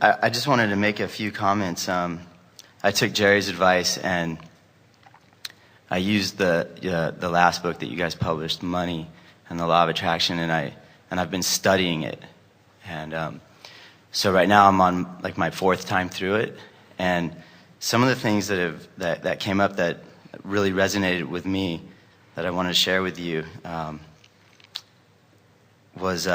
I just wanted to make a few comments. I took Jerry's advice and I used the last book that you guys published, Money and the Law of Attraction, and I've been studying it. And so right now I'm on like my 4th time through it, and some of the things that came up that really resonated with me that I wanted to share with you was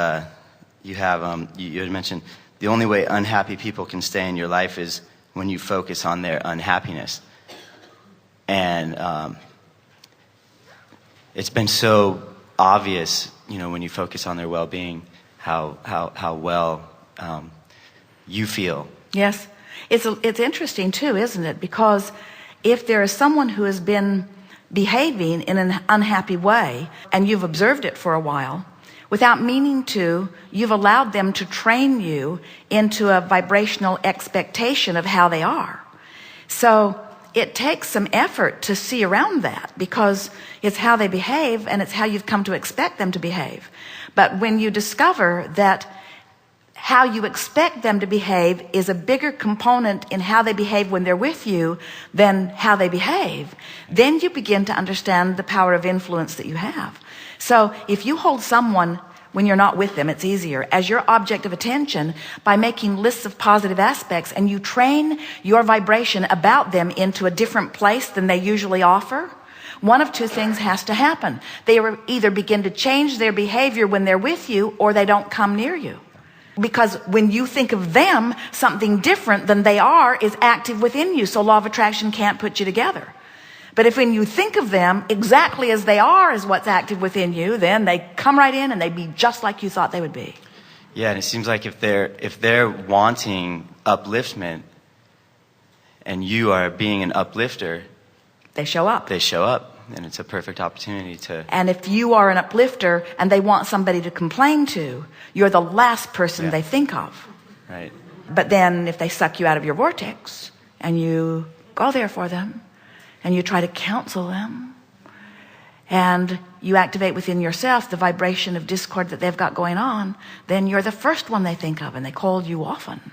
you had mentioned the only way unhappy people can stay in your life is when you focus on their unhappiness. And it's been so obvious, when you focus on their well-being, how well you feel. Yes. It's interesting too, isn't it? Because if there is someone who has been behaving in an unhappy way and you've observed it for a while, without meaning to, you've allowed them to train you into a vibrational expectation of how they are. So it takes some effort to see around that, because it's how they behave and it's how you've come to expect them to behave. But when you discover that how you expect them to behave is a bigger component in how they behave when they're with you than how they behave, then you begin to understand the power of influence that you have. So if you hold someone when you're not with them, it's easier, as your object of attention by making lists of positive aspects, and you train your vibration about them into a different place than they usually offer, one of two things has to happen. They either begin to change their behavior when they're with you, or they don't come near you. Because when you think of them, something different than they are is active within you. So law of attraction can't put you together. But if when you think of them exactly as they are is what's active within you, then they come right in and they be just like you thought they would be. Yeah, and it seems like if they're wanting upliftment and you are being an uplifter, they show up. They show up, and it's a perfect opportunity to... And if you are an uplifter and they want somebody to complain to, you're the last person they think of. Right. But then if they suck you out of your vortex and you go there for them and you try to counsel them and you activate within yourself the vibration of discord that they've got going on, then you're the first one they think of, and they call you often.